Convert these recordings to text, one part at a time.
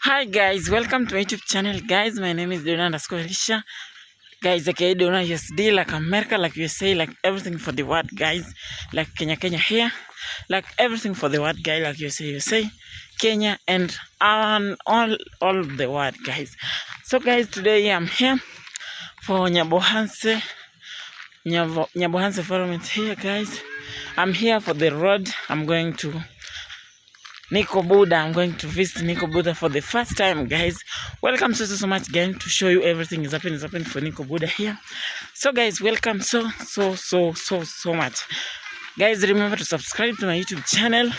Hi guys, welcome to my YouTube channel. Guys, my name is Dona _Risha. Guys, okay, Dona USD, like America, like USA, like everything for the world, guys. Like Kenya here, like everything for the world, guys, like USA, Kenya, and all the world, guys. So guys, today I'm here for Nyabohanse Environment here, guys. I'm here for the road. I'm going to Nico Buda. I'm going to visit Nico Buda for the first time, guys. Welcome so much, guys, to show you everything is happening for Nico Buda here. So guys, welcome so much. Guys, remember to subscribe to my YouTube channel.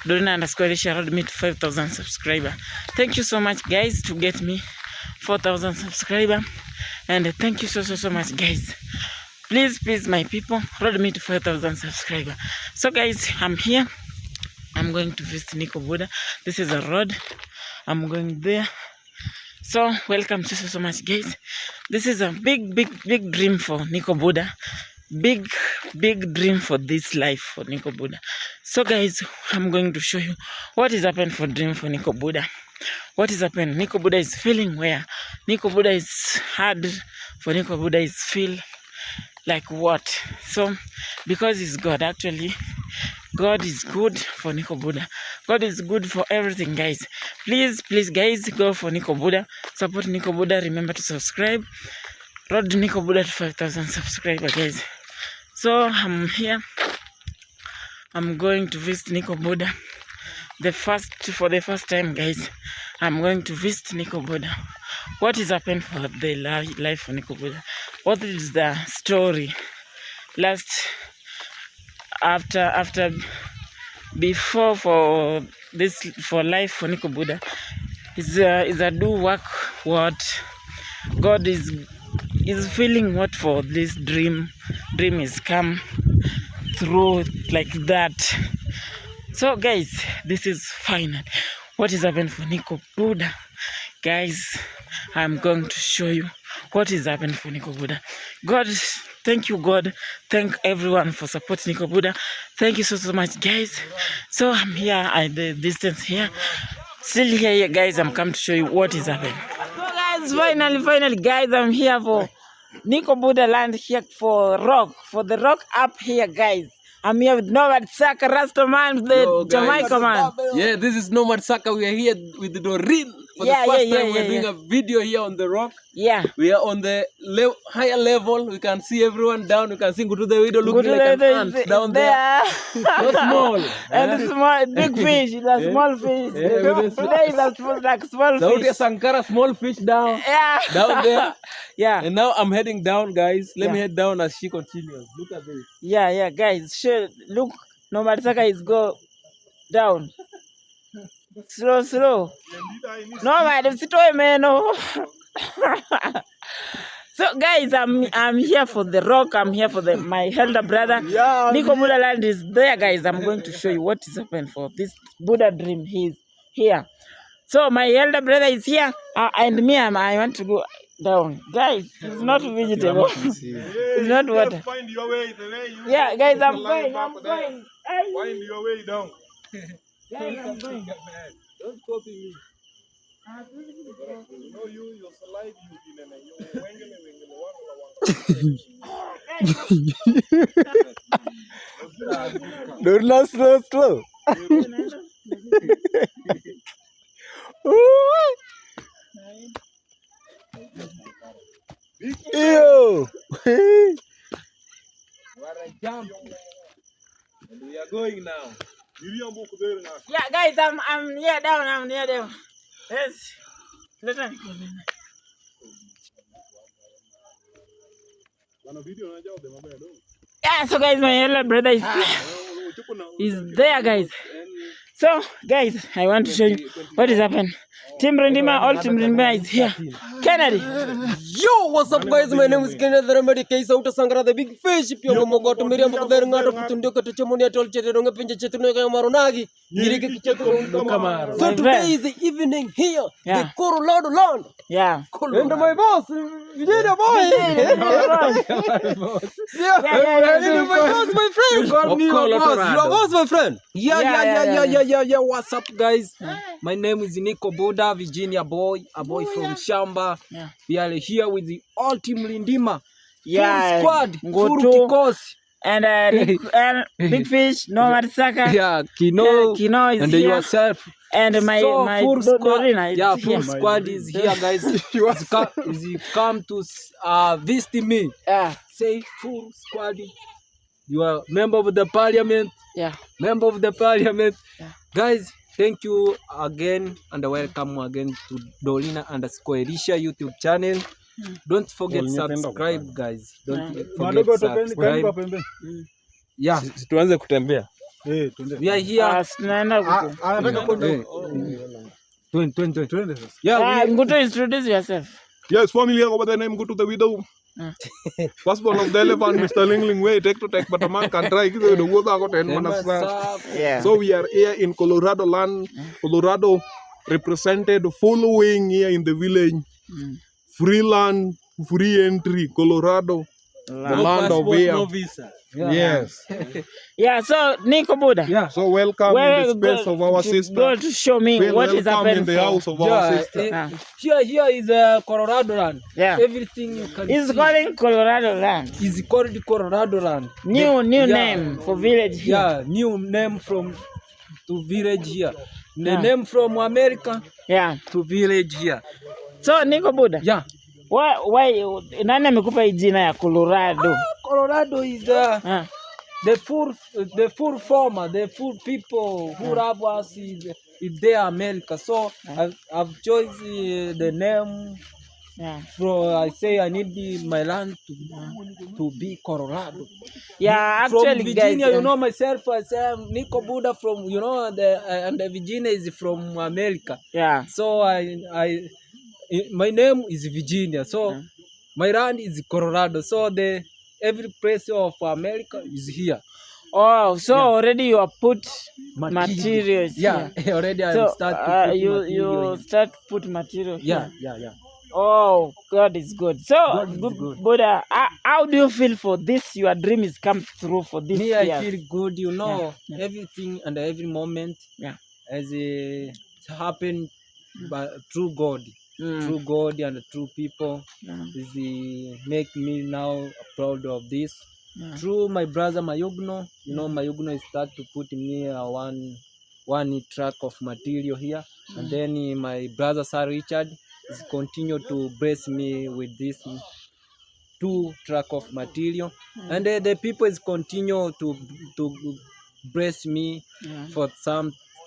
Dona _Risha road me to 5,000 subscribers. Thank you so much, guys, to get me 4,000 subscribers. And thank you so much, guys. Please, my people, road me to 5,000 subscribers. So guys, I'm here. I'm going to visit Nico Buda. This is a road. I'm going there. So welcome so much, guys. This is a big dream for Nico Buda. Big dream for this life for Nico Buda. So guys, I'm going to show you what is happening for dream for Nico Buda. What is happening? Nico Buda is feeling where? Nico Buda is hard for Nico Buda is feel like what? So because it's God, actually God is good for Nico Buda. God is good for everything, guys. Please, guys, go for Nico Buda. Support Nico Buda. Remember to subscribe. Road Nico Buda to 5,000 subscribers, guys. So I'm here. I'm going to visit Nico Buda. For the first time, guys. I'm going to visit Nico Buda. What is happening for the life for Nico Buda? What is the story? Before for life for Nico Buda is a do work what God is feeling what for this dream is come through like that. So guys, this is final. What is happening for Nico Buda, guys? I'm going to show you what is happening for Nico Buda. God, thank you, God. Thank everyone for supporting Nico Buda. Thank you so much, guys. So I'm here at the distance here. Still here, guys. I'm come to show you what is happening. So guys, finally, guys, I'm here for Nico Buda land here for the rock up here, guys. I'm here with Nomad Saka, Rasta man, the Jamaica man. Yeah, this is Nomad Saka. We are here with the Doreen. For the first time, we're doing a video here on the rock. Yeah. We are on the higher level. We can see everyone down. We can see go to the video looking like an ant down there. So small. And small, big fish. It's a small fish. Today is like small fish. Sauti Sankara, small fish down. Yeah. Down there. Yeah. And now I'm heading down, guys. Let me head down as she continues. Look at this. Yeah, guys. Sure. Look, Nomad Saka is go down. Slow. No, madam, sit away, man. No. So, guys, I'm here for the rock. I'm here for my elder brother. Nico Buda land is there, guys. I'm going to show you what is happening for this Buda dream. He's here. So, my elder brother is here, and me, I want to go down. Guys, it's not vegetable. It's not water. Find your way, the way you guys, I'm going. Find your way down. Guys, I'm going. Don't copy me. You know you slide you Do not slow. Ew. We are going now. Yeah, guys, I'm near down. I'm near them. Yes. Listen. Yeah, so guys, my elder brother is there, guys. So, guys, I want to show you what is happening. Team Rindima, all Team Rindima is here. Kennedy. Yo, what's up guys? My name is Kenneth Remedy Case out of Sangra the big fish. Pio Mogot Miriam Bernato Putundo to Chemonia told Chetonga Pinja Chetunaga Maronagi. So today is the evening here, the Colorado land. Yeah. And my boss, you did a boy. My boss, my friend. Call me your boss. Your boss, my friend. Yeah. What's up, guys? My name is Nico Buda, Virginia boy, a boy from Shamba. Yeah. We are here with the all team Lindima. Yeah. Full squad, full Goto. kikosi. And Big Fish, no Marisaka. Yeah, Kino is and here. yourself. And my full squad. Dorina Yeah, is full here. squad is here, guys. Is come to visit me. Yeah. Say full squad. You are member of the parliament. Yeah. Member of the parliament. Yeah. Guys, thank you again and welcome again to Dolina_Elisha YouTube channel. Don't forget subscribe, guys. Don't forget subscribe. Yeah. Tuanze kutembea. We are here. Twende sasa. Yeah, Nguto, introduce yourself. Yes, family over the name go to the widow. First born of the elephant, Mr. Lingling way, take, but a man can try. The water got 10 minutes. Yeah. So we are here in Colorado land. Colorado represented following here in the village. Free land, free entry, Colorado. The land of here. No visa. Yes. Yeah, so Nico Buda. Yeah. So welcome in the space of our sister. Go to show me what is Welcome happening in the house of our sister. Here is Colorado land. Yeah. Everything you can It's see calling Colorado land. is called Colorado land. New name for village here. Yeah, new name from to village here. The Yeah. name from America Yeah. to village here. So Nico Buda. Yeah. Why nani amekupa hii jina ya Colorado? Colorado is the full farmer, the full people who love us is there America. So I've chosen the name. Yeah. So I say I need my land to be Colorado. Yeah, From actually Virginia, guys, you know myself, I say I'm Nico Buda from, you know, and the Virginia is from America. yeah. So my name is Virginia. So my land is Colorado. So every place of America is here. Oh, so already you have put materials. Yeah, here. already I So start to put you material. start put material. Yeah. Here. Oh, God is good. So, God is good. Buddha, how do you feel for this? Your dream is come through for this Me, year. I feel good. You know, Yeah. everything and every moment as it happened, but through God. Through God and through people is make me now proud of this. Through my brother Mayugno, you know, Mayugno start to put me one track of material here, and then my brother Sir Richard is continue to bless me with this 2 track of material, and the people is continue to bless me for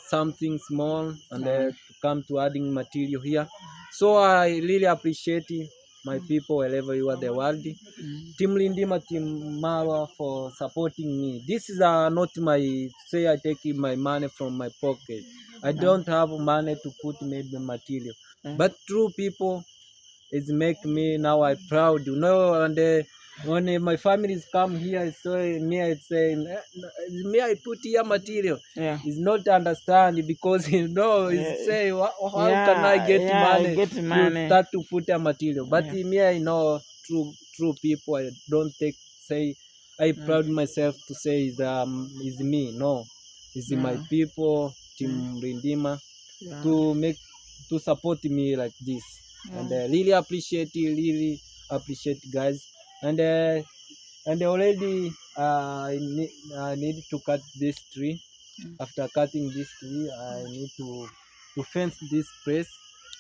something small and to come to adding material here. So I really appreciate my people wherever you are the world. Team Lindima, Team Marwa for supporting me. This is not my, say I take my money from my pocket. I don't have money to put maybe material. But true people is make me now I proud, you know, and when my families come here, so me I say, me I put here material. It's not understand because you know, it's say how can I get money to start to put a material. But me I know true people. I don't say I proud myself to say is me. No, it's my people, Team Rindima, to support me like this. And really appreciate guys. And already I need to cut this tree. After cutting this tree, I need to fence this place.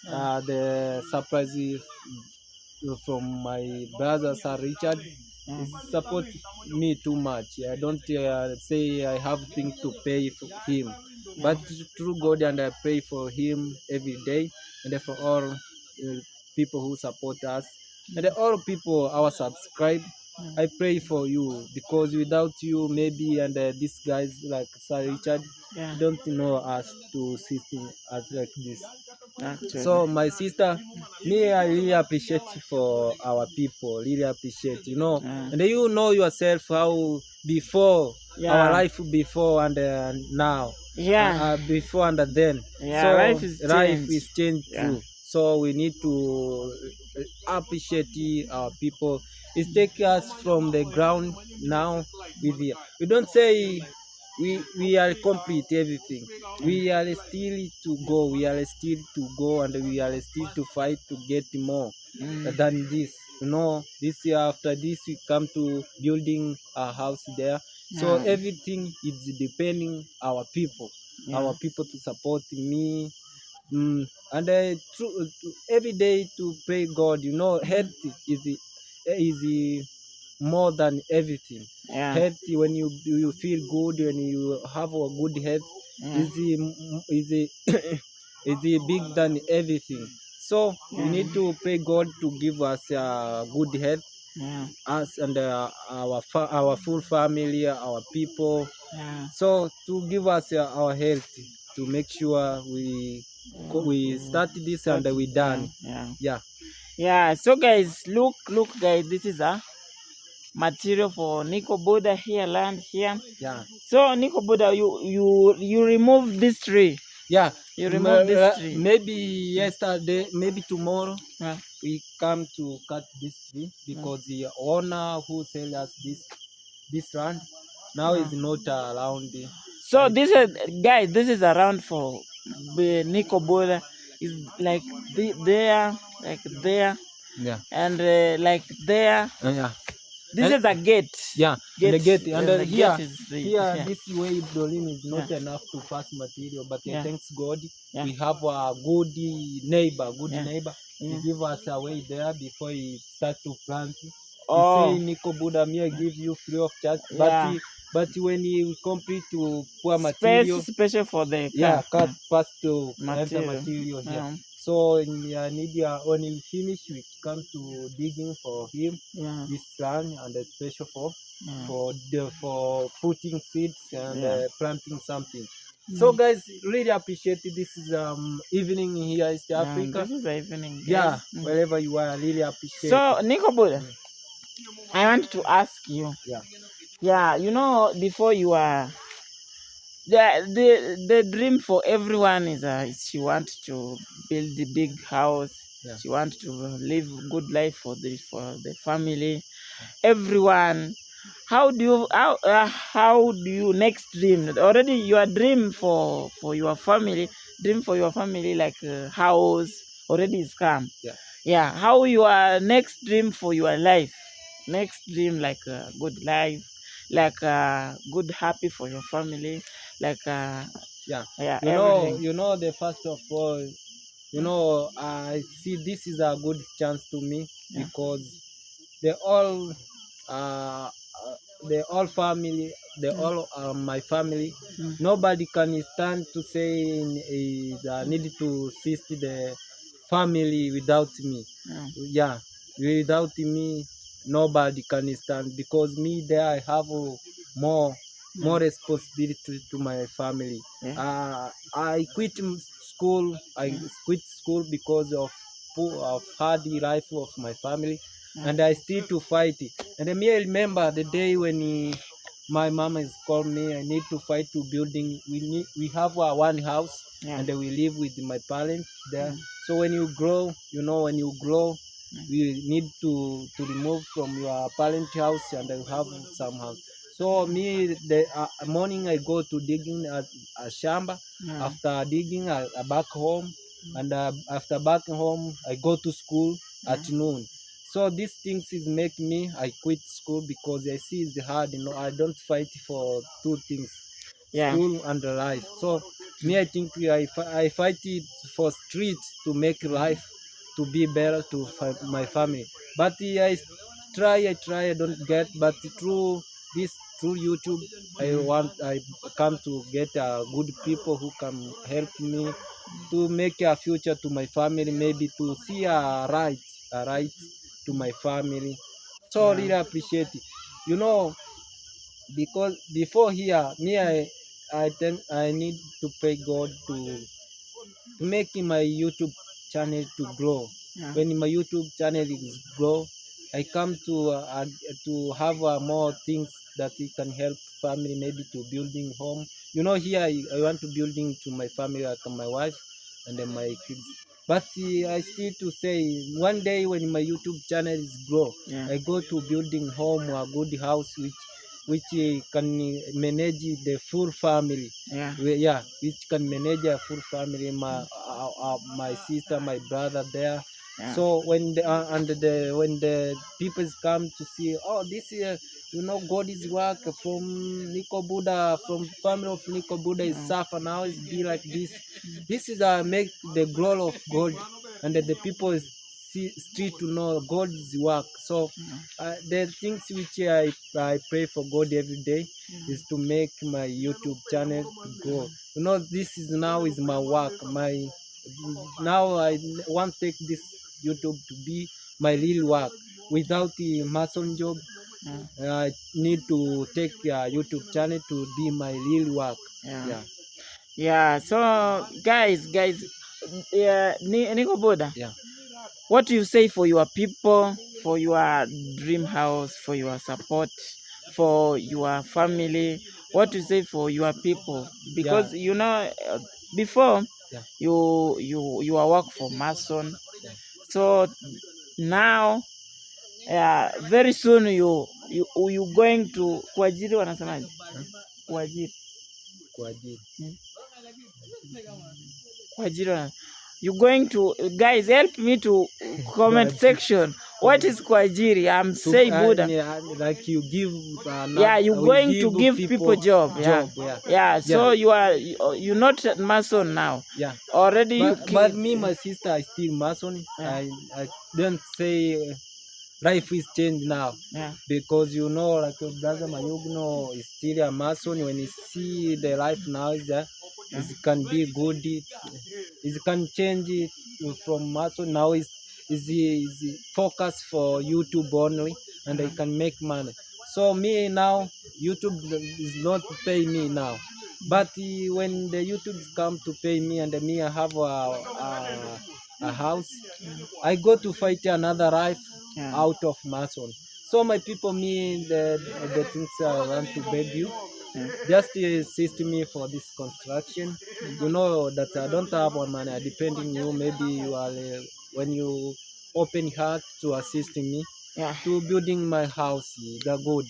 The surprise is from my brother Sir Richard. He support me too much. I don't say I have things to pay for him, but through God, and I pray for him every day, and for all people who support us, and all people our subscribe. I pray for you because without you, maybe and these guys like Sir Richard don't know us to assist us like this. Actually. So my sister, me, I really appreciate for our people, really appreciate, and you know yourself how before our life before and now, before and then. So life is changed too. So we need to appreciate our people. It take us from the ground now with the. We don't say we are complete everything. We are still to go. We are still to go, and we are still to fight to get more than this. This year after this we come to building a house there. So everything is depending our people to support me. And every day to pray God. Health is more than everything. Health, when you feel good, when you have a good health, is is big than everything. So we need to pray God to give us good health, us and our full family, our people. So to give us our health, to make sure we start this and we done. So guys, look guys, this is a material for Nico Buda here, land here. So Nico Buda, you remove this tree. You remove this tree. Maybe yesterday, maybe tomorrow, we come to cut this tree because the owner who sell us this land now is not around. So this is, guys, this is around for the Nico Buda. Is like there, like there, and like there. This is a gate. The gate. And here, here, this way Berlin is not enough to pass material, but thanks God, we have a good neighbor. He give us a way there before he start to plant. He say, Nico Buda, me I give you free of charge. But when you complete to pour material, special for the cut pass to material here. So when you finish, we come to digging for him this land, and special for putting seeds and planting something. So guys, really appreciate it. This is evening here in East Africa. This is evening. Wherever you are, I really appreciate. So Nico Buda, I want to ask you. Before you are. The dream for everyone is she wants to build a big house. She wants to live good life for the family. Everyone, how do you next dream? Already your dream for your family, like a house already is come. How your next dream for your life? Next dream like a good life, like good happy for your family. Like the first of all, I see this is a good chance to me because the all family, my family, nobody can stand to say need to assist the family without me. Without me, nobody can stand, because me there I have more responsibility to my family. I quit school. I quit school because of hard life of my family, and I still to fight it. And then me, I remember the day when my mom has called me. I need to fight to building. We have one house, and we live with my parents there. So when you grow, we need to remove from your parent house and have some house. So me, the morning I go to digging a shamba. After digging, I back home, and after back home, I go to school at noon. So these things is make me I quit school because I see it's hard. I don't fight for two things, school and life. So me, I think I fight it for street to make life to be better to my family. But I try, I don't get. But through YouTube, I come to get good people who can help me to make a future to my family, maybe to see a right to my family. So really appreciate it. Because before here, me I think I need to pray God make my YouTube channel to grow. When my YouTube channel is grow, I come to have more things that it can help family, maybe to building home. Here I want to building to my family, like my wife and then my kids. But I still to say one day when my YouTube channel is grow, I go to building home or a good house which can manage the full family. Which can manage a full family. My sister, my brother there. So when the people come to see, oh, this God is work from Nico Buda, from family of Nico Buda is suffer now, it's be like this. This is make the glory of God, and the people street to know God's work. So the things which I pray for God every day is to make my YouTube channel to grow. This is now is my work. Now I want to take this YouTube to be my real work. Without the mason job, I need to take YouTube channel to be my real work. So guys, Nico Buda, Yeah. what do you say for your people, for your dream house, for your support, for your family? What do you say for your people? Because before you are work for mason, so now very soon you going to kuajiri, wanasemaje? Kuajiri. You going to, guys, help me to comment section. What is kuajiri? I'm saying Buda. Like you give. You're going to give people job. So you're not mason now. Already. But me, my sister, I still mason. I don't say life is changed now. Because like your brother Mayugno is still a mason. When you see the life now is that it can be good. It can change it from mason now is focus for YouTube only, and I can make money. So me now YouTube is not pay me now, but when the YouTube come to pay me and me I have a house, I go to fight another life out of mason. So my people, me the things I want to beg you, just assist me for this construction. That I don't have one money. I depend on you. Maybe you are when you open heart to assist me to building my house, the God.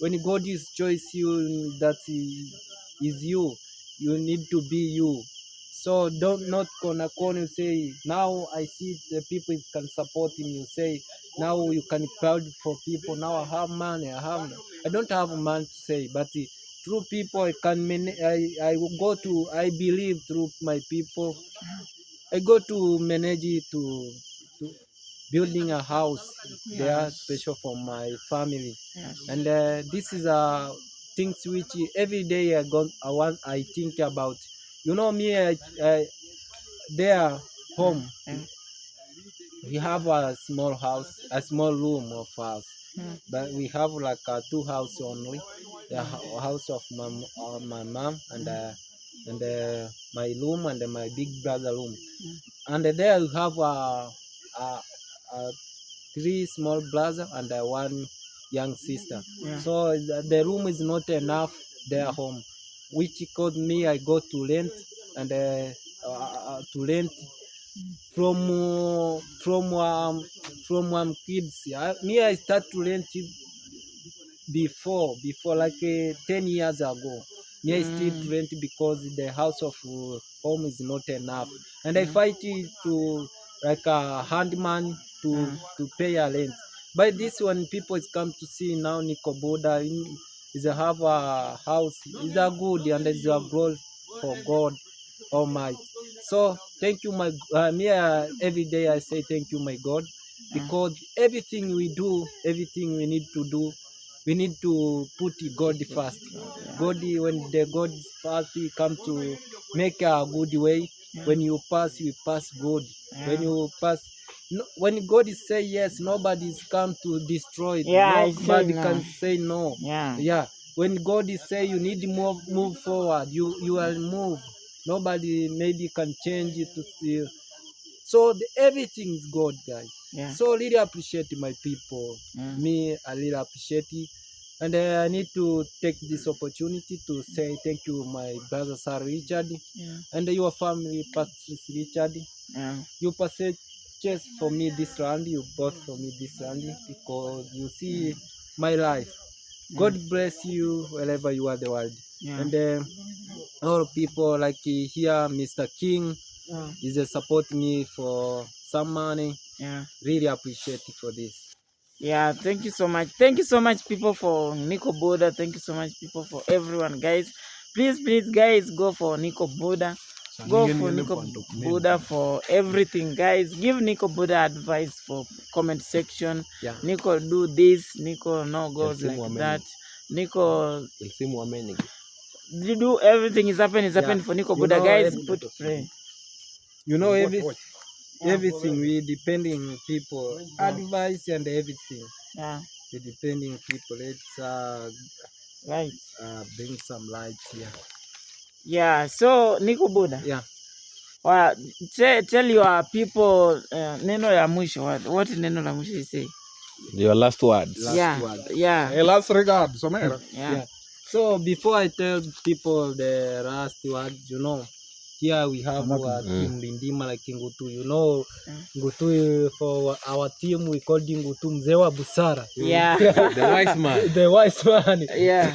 When God is choice you, that is you. You need to be you. So don't not gonna call you say now I see the people can support him. You say now you can proud for people. Now I have money. I don't have money to say, but through people I can I will go to. I believe through my people. I go to manage it to building a house there special for my family, and this is things which every day I think about. Me, there home we have a small house, a small room of house, but we have like two houses only. The house of my mom and my room and my big brother room, and there we have three small brother and one young sister. So the room is not enough their home, which called me. I go to rent and to rent from kids. I start to rent before like 10 years ago. I still rent because the house of home is not enough, and I fight it to like a handman to pay a rent. By this one, people is come to see now Nico Buda is have a house, is a good and is a glory for God Almighty. So thank you, my every day I say thank you, my God, because everything we do, everything we need to do, we need to put God first. God, when the God is first, we come to make a good way. When you pass God. When you pass, when God is say yes, nobody is come to destroy it. Nobody can say no. When God is say you need to move forward, you will move. nobody maybe can change it to see. So everything is God, guys. Yeah. So really appreciate my people. Yeah. Me, I really appreciate it. And I need to take this opportunity to say thank you, my brother Sir Richard, and your family, Patrick Richard. Yeah. You purchased for me this land, you bought for me this land because you see my life. God bless you wherever you are the world. Yeah. And all people like here, Mr. King is supporting me for some money. Yeah. Really appreciate it for this. Yeah, thank you so much. Thank you so much, people, for Nico Buda. Thank you so much, people, for everyone, guys. Please, guys, go for Nico Buda. Go for Nico Buda for everything, guys. Give Nico Buda advice for comment section. Yeah. Nico, do this. Nico, no goes like that. Nico, you do everything is happening for Nico Buda, guys. Put pray. You know everything we depending people advice and everything. Yeah. We depending people. Let's right. Bring some light here. Yeah. So Nico Buda. Yeah. Well, tell your people neno ya mwisho. What neno la mwisho you say? Your last words. Last word. Yeah. Hey, last regard, Somera. Yeah. So before I tell people the last word, you know, here we have our team Lindima like Ngutu. You know, Ngutu for our team we call him Ngutu Mzee wa Busara. Yeah. The wise man. The wise man. Yeah.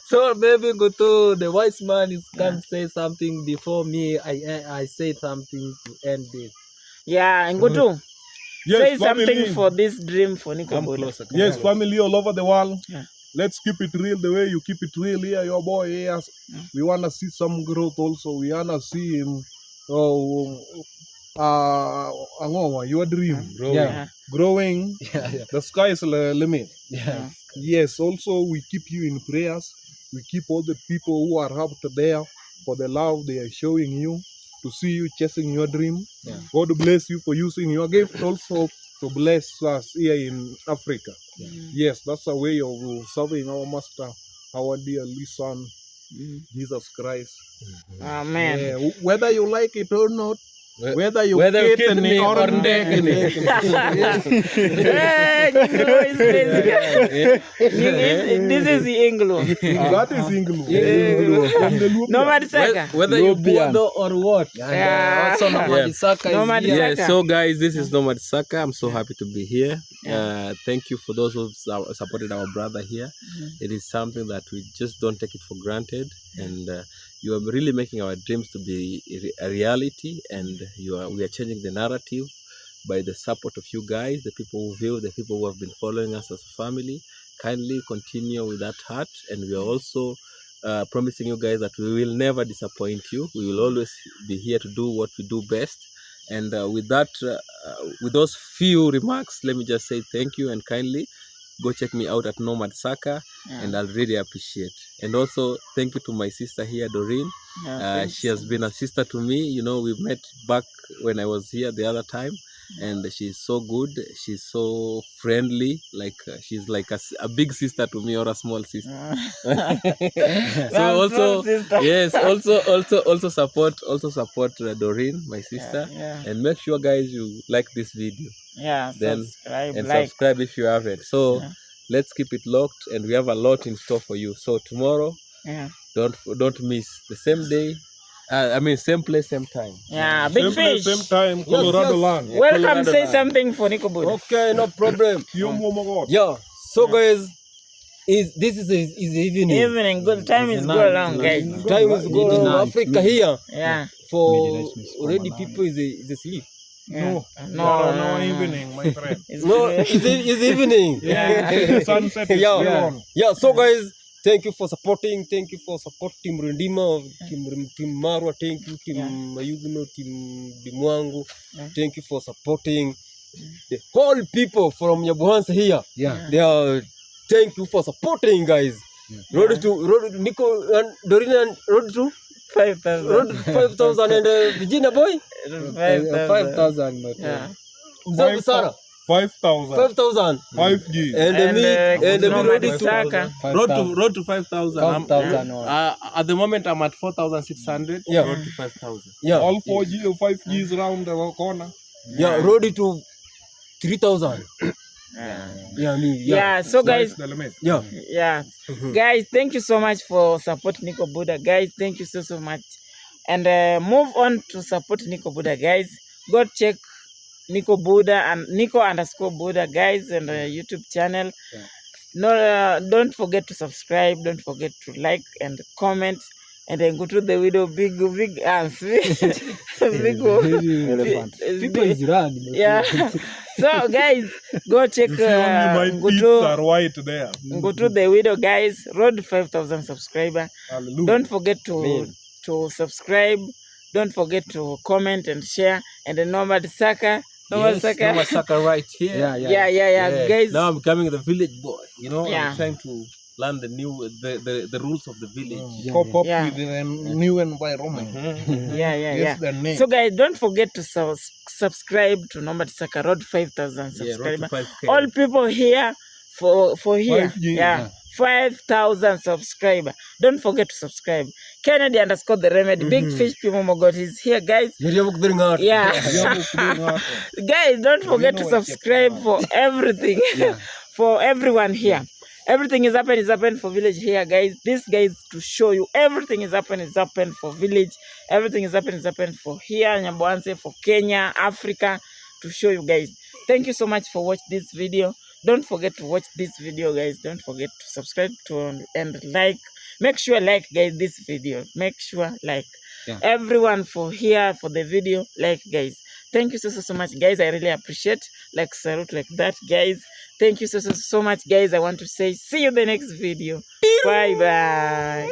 So maybe Ngutu, the wise man, is can say something before me. I say something to end this. Yeah, Ngutu. Yes, say family. something for this dream for Nico Buda. Yes, family all over the world. Yeah. Let's keep it real the way you keep it real here, your boy here. We want to see some growth also. We want to see him, your dream. Growing. Yeah. The sky is the limit. Yeah. Yes, also we keep you in prayers. We keep all the people who are out there for the love they are showing you, to see you chasing your dream. Yeah. God bless you for using your gift also to bless us here in Africa. Yes, that's a way of serving our master, our dearly son, Jesus Christ. Amen. Yeah, whether you like it or not, whether you get me or not. This is the English. That is English. Nomad Saka. Whether you Buda or what? Yeah. Also Nomad Saka Nomad is here. Saka. So guys, this is Nomad Saka. I'm so happy to be here. Thank you for those who supported our brother here. It is something that we just don't take it for granted, and you are really making our dreams to be a reality, and we are changing the narrative by the support of you guys, the people who view, the people who have been following us as a family. Kindly continue with that heart, and we are also promising you guys that we will never disappoint you. We will always be here to do what we do best. And with those few remarks, let me just say thank you, and kindly go check me out at Nomad Saka, and I'll really appreciate. And also thank you to my sister here, Doreen. She has been a sister to me. You know, we met back when I was here the other time, and she's so good. She's so friendly. Like she's like a big sister to me, or a small sister. So also, yes, also support Doreen, my sister, and make sure guys you like this video. Then subscribe if you haven't. So let's keep it locked, and we have a lot in store for you. So tomorrow, don't miss the same day. Same place, same time. Yeah, big same fish. Place, same time, Colorado land. Welcome, Colorado say land. something for Nico Buda. Okay, no problem. Yeah. So guys, this is evening. Evening, good time is go along, guys. Time is go along. Africa here. Yeah. For already people is asleep. Yeah. No, evening, my friend. It's evening. The sunset is still on. Yeah. So guys, thank you for supporting. Thank you for supporting Rindima, Team Marwa. Thank you, Team Mayugno, Team Dimwangu. Thank you for supporting the whole people from Nyabuhansa here. They are. Thank you for supporting, guys. Road to Nico and Dorina and road to 5,000. Road 5,000 and Virginia boy 5,000. Yeah. Sarah. 5,000. 5,000. 5G. And me, and me ready to Saka. road to 5,000. 5,000. At the moment, I'm at 4,600. Yeah. Road to 5,000. Yeah. All 4G or 5Gs round the corner. Yeah, road it to 3,000. Yeah, so guys, The limit. yeah, guys, thank you so much for support Nico Buda, guys. Thank you so much, and move on to support Nico Buda, guys. Go check Nico Buda and Nico_Buda, guys, and YouTube channel. No, don't forget to subscribe. Don't forget to like and comment. And then go to the video, big ants, big Elephant. People is run. yeah. So guys, go check. You see only my feet are white there. Go to the video, guys. Road 5,000 subscriber. Hallelujah. Don't forget to subscribe. Don't forget to comment and share. And the Nomad Saka. Nomad Saka right here. Yeah, guys. Now I'm becoming the village boy. You know, Yeah. I'm trying to learn the rules of the village. Pop up Yeah. with the new environment. Yeah. Yes, the name. So guys, don't forget to subscribe to Nomad Saka Road 5,000 Yeah, road subscriber. to 5K. All people here for here. 5G, Yeah. 5,000 subscriber. Don't forget to subscribe. Kennedy_the remedy. Big Fish Pimomo God is here, guys. Yeah. Guys, don't forget to subscribe for everything. For everyone here. Everything is happening for village here, guys. This guys to show you everything is happening for village. Everything is happening for here, Nyamboanse, for Kenya, Africa, to show you guys. Thank you so much for watching this video. Don't forget to watch this video, guys. Don't forget to subscribe to and like. Make sure like, guys, this video. Make sure like. Everyone for here for the video, like, guys. Thank you so much, guys. I really appreciate. Like, salute like that, guys. Thank you so much, guys. I want to say see you in the next video. Bye.